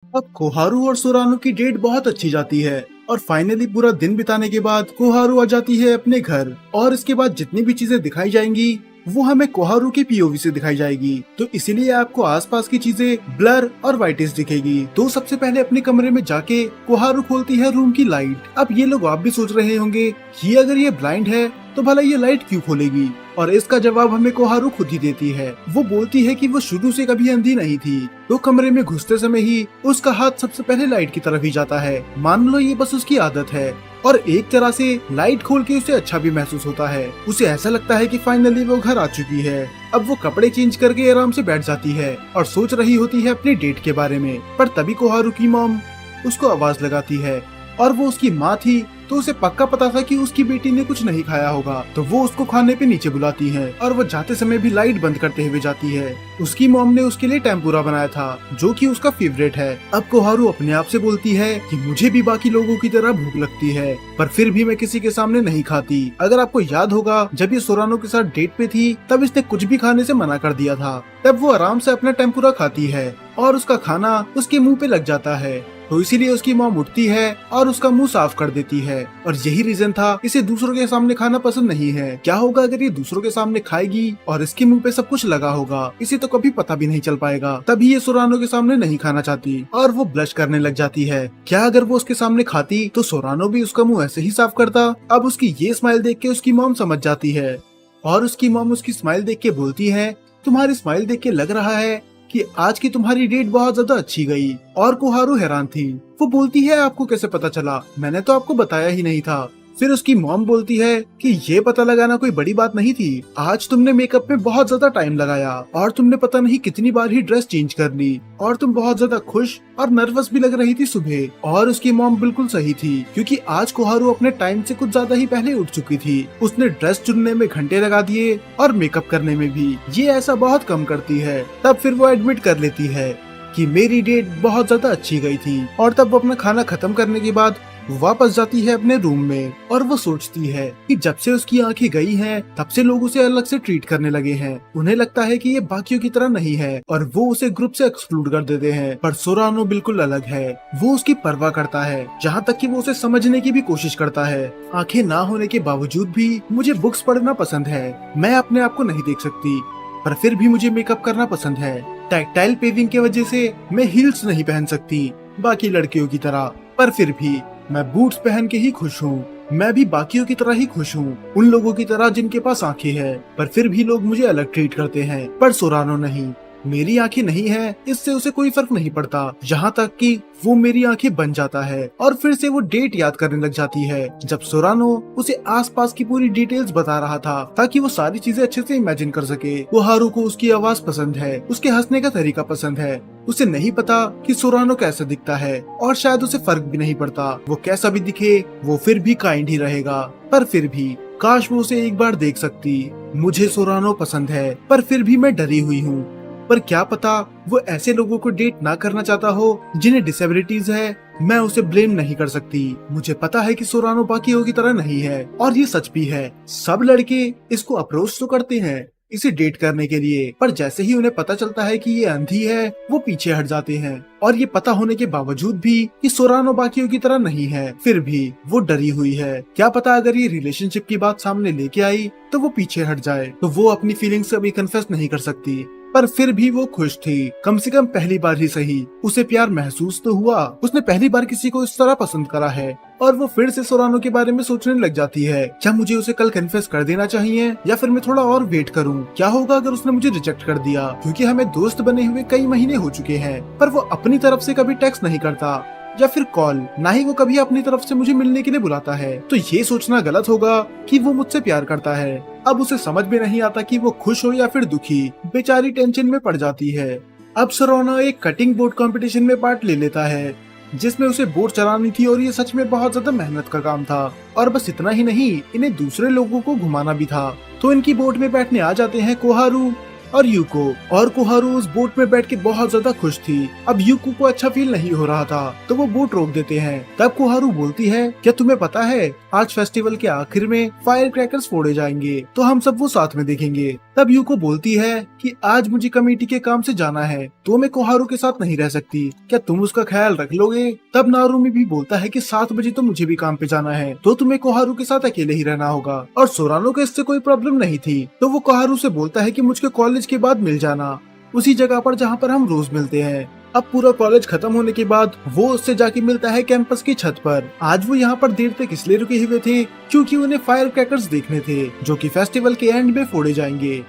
अब कोहारू और सोरानो की डेट बहुत अच्छी जाती है और फाइनली पूरा दिन बिताने के बाद कोहारू आ जाती है अपने घर और इसके बाद जितनी भी चीजें दिखाई जाएंगी वो हमें कोहारू की पीओवी से दिखाई जाएगी। तो इसीलिए आपको आसपास की चीजें ब्लर और वाइटिश दिखेगी। तो सबसे पहले अपने कमरे में जाके कोहारू खोलती है रूम की लाइट। अब ये लोग आप भी सोच रहे होंगे कि अगर ये ब्लाइंड है तो भला ये लाइट क्यों खोलेगी, और इसका जवाब हमें कोहारू खुद ही देती है। वो बोलती है कि वो शुरू से कभी अंधी नहीं थी। तो कमरे में घुसते समय ही उसका हाथ सबसे पहले लाइट की तरफ ही जाता है। मान लो ये बस उसकी आदत है और एक तरह से लाइट खोल के उसे अच्छा भी महसूस होता है। उसे ऐसा लगता है कि फाइनली वो घर आ चुकी है। अब वो कपड़े चेंज करके आराम से बैठ जाती है और सोच रही होती है अपनी डेट के बारे में। पर तभी कोहारू की मॉम उसको आवाज लगाती है और वो उसकी माँ थी। तो उसे पक्का पता था कि उसकी बेटी ने कुछ नहीं खाया होगा। तो वो उसको खाने पे नीचे बुलाती है और वो जाते समय भी लाइट बंद करते हुए जाती है। उसकी मॉम ने उसके लिए टेम्पुरा बनाया था जो कि उसका फेवरेट है। अब कोहारू अपने आप से बोलती है कि मुझे भी बाकी लोगों की तरह भूख लगती है, पर फिर भी मैं किसी के सामने नहीं खाती। अगर आपको याद होगा, जब ये सोरानो के साथ डेट पे थी तब इसने कुछ भी खाने से मना कर दिया था। तब वो आराम से अपना टेम्पुरा खाती है और उसका खाना उसके मुँह पे लग जाता है। तो इसीलिए उसकी मॉम उठती है और उसका मुंह साफ कर देती है। और यही रीजन था, इसे दूसरों के सामने खाना पसंद नहीं है। क्या होगा अगर ये दूसरों के सामने खाएगी और इसके मुंह पे सब कुछ लगा होगा, इसे तो कभी पता भी नहीं चल पाएगा। तभी ये सोरानो के सामने नहीं खाना चाहती और वो ब्लश करने लग जाती है। क्या अगर वो उसके सामने खाती तो सोरानो भी उसका मुँह ऐसे ही साफ करता। अब उसकी ये स्माइल देख के उसकी मॉम समझ जाती है और उसकी मॉम उसकी स्माइल देख के बोलती है, तुम्हारी स्माइल देख के लग रहा है कि आज की तुम्हारी डेट बहुत ज्यादा अच्छी गई। और कोहारू हैरान थी। वो बोलती है, आपको कैसे पता चला? मैंने तो आपको बताया ही नहीं था। फिर उसकी मॉम बोलती है कि ये पता लगाना कोई बड़ी बात नहीं थी। आज तुमने मेकअप में बहुत ज्यादा टाइम लगाया और तुमने पता नहीं कितनी बार ही ड्रेस चेंज कर ली और तुम बहुत ज्यादा खुश और नर्वस भी लग रही थी सुबह। और उसकी मॉम बिल्कुल सही थी, क्योंकि आज कोहारू अपने टाइम से कुछ ज्यादा ही पहले उठ चुकी थी। उसने ड्रेस चुनने में घंटे लगा दिए और मेकअप करने में भी। ये ऐसा बहुत कम करती है। तब फिर वो एडमिट कर लेती है कि मेरी डेट बहुत ज्यादा अच्छी गई थी। और तब वो अपना खाना खत्म करने के बाद वापस जाती है अपने रूम में और वो सोचती है कि जब से उसकी आंखें गई हैं तब से लोग उसे अलग से ट्रीट करने लगे हैं। उन्हें लगता है कि ये बाकियों की तरह नहीं है और वो उसे ग्रुप से एक्सक्लूड कर देते हैं। पर सोरानो बिल्कुल अलग है। वो उसकी परवाह करता है, जहाँ तक कि वो उसे समझने की भी कोशिश करता है। आंखें ना होने के बावजूद भी मुझे बुक्स पढ़ना पसंद है। मैं अपने आप को नहीं देख सकती, पर फिर भी मुझे मेकअप करना पसंद है। टैक्टाइल पेविंग की वजह से मैं हील्स नहीं पहन सकती बाकी लड़कियों की तरह, पर फिर भी मैं बूट्स पहन के ही खुश हूँ। मैं भी बाकियों की तरह ही खुश हूँ, उन लोगों की तरह जिनके पास आंखें हैं। पर फिर भी लोग मुझे अलग ट्रीट करते हैं, पर सोरानो नहीं। मेरी आंखें नहीं है, इससे उसे कोई फर्क नहीं पड़ता, यहाँ तक कि वो मेरी आंखें बन जाता है। और फिर से वो डेट याद करने लग जाती है जब सोरानो उसे आसपास की पूरी डिटेल्स बता रहा था ताकि वो सारी चीजें अच्छे से इमेजिन कर सके। कोहारू को उसकी आवाज पसंद है, उसके हंसने का तरीका पसंद है। उसे नहीं पता कि सोरानो कैसा दिखता है और शायद उसे फर्क भी नहीं पड़ता। वो कैसा भी दिखे वो फिर भी काइंड ही रहेगा। पर फिर भी काश वो उसे एक बार देख सकती। मुझे सोरानो पसंद है, पर फिर भी मैं डरी हुई हूँ। पर क्या पता वो ऐसे लोगों को डेट ना करना चाहता हो जिन्हें डिसेबिलिटीज है। मैं उसे ब्लेम नहीं कर सकती। मुझे पता है कि सोरानो बाकियों की तरह नहीं है और ये सच भी है। सब लड़के इसको अप्रोच तो करते हैं इसे डेट करने के लिए, पर जैसे ही उन्हें पता चलता है कि ये अंधी है वो पीछे हट जाते हैं। और ये पता होने के बावजूद भी कि सोरानो बाकियों की तरह नहीं है, फिर भी वो डरी हुई है। क्या पता अगर ये रिलेशनशिप की बात सामने लेके आई तो वो पीछे हट जाए, तो वो अपनी फीलिंग्स अभी कन्फेस नहीं कर सकती। पर फिर भी वो खुश थी। कम से कम पहली बार ही सही उसे प्यार महसूस तो हुआ। उसने पहली बार किसी को इस तरह पसंद करा है। और वो फिर से सोरानो के बारे में सोचने लग जाती है, क्या मुझे उसे कल कन्फेस कर देना चाहिए या फिर मैं थोड़ा और वेट करूं? क्या होगा अगर उसने मुझे रिजेक्ट कर दिया? क्योंकि हमें दोस्त बने हुए कई महीने हो चुके हैं, पर वो अपनी तरफ से कभी टेक्स्ट नहीं करता या फिर कॉल, ना ही वो कभी अपनी तरफ से मुझे मिलने के लिए बुलाता है। तो ये सोचना गलत होगा कि वो मुझसे प्यार करता है। अब उसे समझ में नहीं आता कि वो खुश हो या फिर दुखी। बेचारी टेंशन में पड़ जाती है। अब सोरानो एक कटिंग बोर्ड कंपटीशन में पार्ट ले लेता है जिसमें उसे बोट चलानी थी और ये सच में बहुत ज्यादा मेहनत का काम था। और बस इतना ही नहीं, इन्हें दूसरे लोगों को घुमाना भी था। तो इनकी बोट में बैठने आ जाते हैं कोहारू और यूको। और कोहारू उस बोट में बैठ के बहुत ज्यादा खुश थी। अब यूको को अच्छा फील नहीं हो रहा था तो वो बोट रोक देते हैं। तब कोहारू बोलती है, क्या तुम्हें पता है आज फेस्टिवल के आखिर में फायर क्रैकर्स फोड़े जाएंगे, तो हम सब वो साथ में देखेंगे। तब यूको बोलती है कि आज मुझे कमेटी के काम से जाना है तो मैं कोहारू के साथ नहीं रह सकती, क्या तुम उसका ख्याल रख लोगे? तब नारुमी भी बोलता है कि 7 बजे तो मुझे भी काम पे जाना है तो तुम्हें कोहारू के साथ अकेले ही रहना होगा। और सोरानो को इससे कोई प्रॉब्लम नहीं थी तो वो कोहारू से बोलता है कि मुझको कॉलेज के बाद मिल जाना उसी जगह पर जहाँ पर हम रोज मिलते हैं। अब पूरा कॉलेज खत्म होने के बाद वो उससे जाके मिलता है कैंपस की छत पर। आज वो यहाँ पर देर तक इसलिए रुके हुए थे क्योंकि उन्हें फायर क्रैकर्स देखने थे जो कि फेस्टिवल के एंड में फोड़े जाएंगे।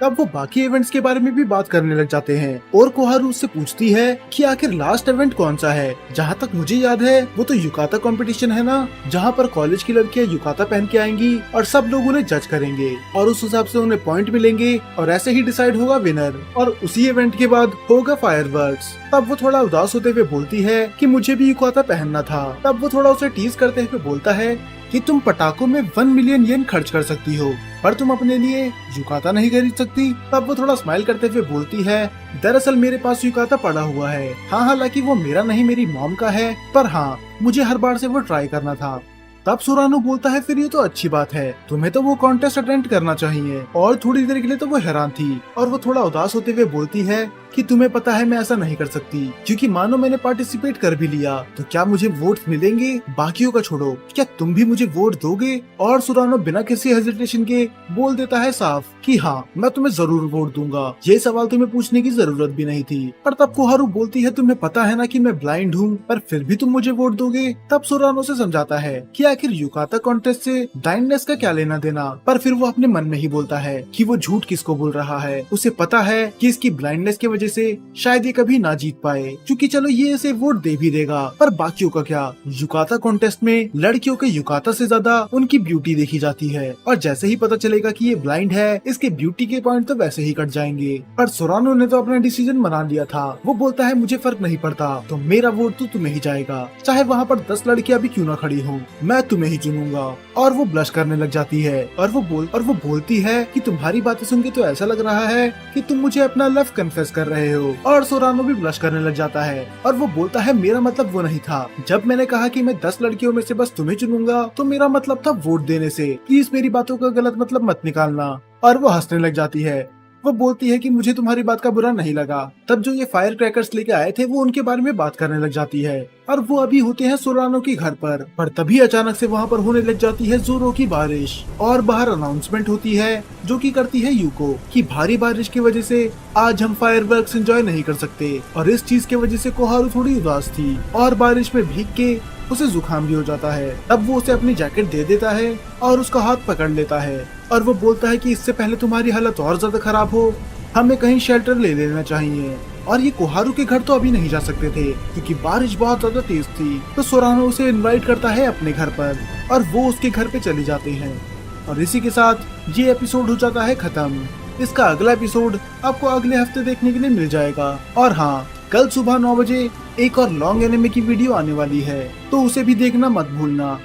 तब वो बाकी इवेंट्स के बारे में भी बात करने लग जाते हैं और कोहारू उससे पूछती है कि आखिर लास्ट इवेंट कौन सा है। जहाँ तक मुझे याद है वो तो युकाता कंपटीशन है ना, जहाँ पर कॉलेज की लड़कियाँ युकाता पहन के आएंगी और सब लोग उन्हें जज करेंगे और उस हिसाब से उन्हें पॉइंट मिलेंगे और ऐसे ही डिसाइड होगा विनर और उसी इवेंट के बाद होगा फायरवर्क्स। तब वो थोड़ा उदास होते हुए बोलती है कि मुझे भी युकाता पहनना था। तब वो थोड़ा उसे टीज करते हुए बोलता है कि तुम पटाखों में 1 मिलियन येन खर्च कर सकती हो पर तुम अपने लिए युकाता नहीं खरीद सकती। तब वो थोड़ा स्माइल करते हुए बोलती है दरअसल मेरे पास युकाता पड़ा हुआ है। हाँ, हालांकि वो मेरा नहीं मेरी मॉम का है पर हाँ मुझे हर बार से वो ट्राई करना था। तब सोरानो बोलता है फिर ये तो अच्छी बात है, तुम्हें तो वो कॉन्टेस्ट अटेंड करना चाहिए। और थोड़ी देर के लिए तो वो हैरान थी और वो थोड़ा उदास होते हुए बोलती है कि तुम्हें पता है मैं ऐसा नहीं कर सकती क्योंकि मानो मैंने पार्टिसिपेट कर भी लिया तो क्या मुझे वोट मिलेंगे? बाकियों का छोड़ो, क्या तुम भी मुझे वोट दोगे? और सोरानो बिना किसी हेजिटेशन के बोल देता है साफ कि हाँ मैं तुम्हें जरूर वोट दूंगा, ये सवाल तुम्हें पूछने की जरूरत भी नहीं थी। पर तब कोहारू बोलती है तुम्हें पता है ना कि मैं ब्लाइंड हूँ पर फिर भी तुम मुझे वोट दोगे। तब सोरानो से समझाता है कि आखिर युकाता कॉन्टेस्ट से ब्लाइंडनेस का क्या लेना देना। पर फिर वो अपने मन में ही बोलता है कि वो झूठ किसको बोल रहा है। उसे पता है कि इसकी ब्लाइंडनेस की वजह से शायद ये कभी ना जीत पाए क्योंकि चलो ये इसे वोट दे भी देगा पर बाकियों का क्या। युकाता कॉन्टेस्ट में लड़कियों के युकाता से ज्यादा उनकी ब्यूटी देखी जाती है और जैसे ही पता चलेगा कि ये ब्लाइंड है इसके ब्यूटी के पॉइंट तो वैसे ही कट जाएंगे। पर सोरानो ने तो अपना डिसीजन बना लिया था। वो बोलता है मुझे फर्क नहीं पड़ता तो मेरा वोट तो तुम्हें ही जाएगा, चाहे वहाँ पर 10 लड़कियां भी क्यों ना खड़ी हो, मैं तुम्हें ही चुनूंगा। और वो ब्लश करने लग जाती है और वो बोलती है कि तुम्हारी बातें सुन के तो ऐसा लग रहा है कि तुम मुझे अपना लव कन्फेस कर रहे हो। और सोरानो भी ब्लश करने लग जाता है और वो बोलता है मेरा मतलब वो नहीं था, जब मैंने कहा कि मैं 10 लड़कियों में से बस तुम्हें चुनूंगा तो मेरा मतलब था वोट देने से, प्लीज मेरी बातों का गलत मतलब मत निकालना। और वो हंसने लग जाती है। वो बोलती है कि मुझे तुम्हारी बात का बुरा नहीं लगा। तब जो ये फायर क्रैकर्स लेके आए थे वो उनके बारे में बात करने लग जाती है और वो अभी होते हैं सोरानो के घर पर तभी अचानक से वहाँ पर होने लग जाती है जोरों की बारिश और बाहर अनाउंसमेंट होती है जो कि करती है यूको कि भारी बारिश की वजह से आज हम फायरवर्क्स एंजॉय नहीं कर सकते। और इस चीज की वजह से कोहारू थोड़ी उदास थी और बारिश में भीग के उसे जुकाम भी हो जाता है। तब वो उसे अपनी जैकेट दे देता है और उसका हाथ पकड़ लेता है और वो बोलता है कि इससे पहले तुम्हारी हालत और ज्यादा खराब हो हमें कहीं शेल्टर ले लेना चाहिए। और ये कोहारू के घर तो अभी नहीं जा सकते थे क्योंकि बारिश बहुत ज्यादा तेज थी। तो सोरानो उसे इनवाइट करता है अपने घर पर और वो उसके घर पे चले जाते हैं। और इसी के साथ ये एपिसोड हो जाता है खत्म। इसका अगला एपिसोड आपको अगले हफ्ते देखने के लिए मिल जाएगा। और हाँ, कल सुबह 9 बजे एक और लॉन्ग एनिमे की वीडियो आने वाली है तो उसे भी देखना मत भूलना।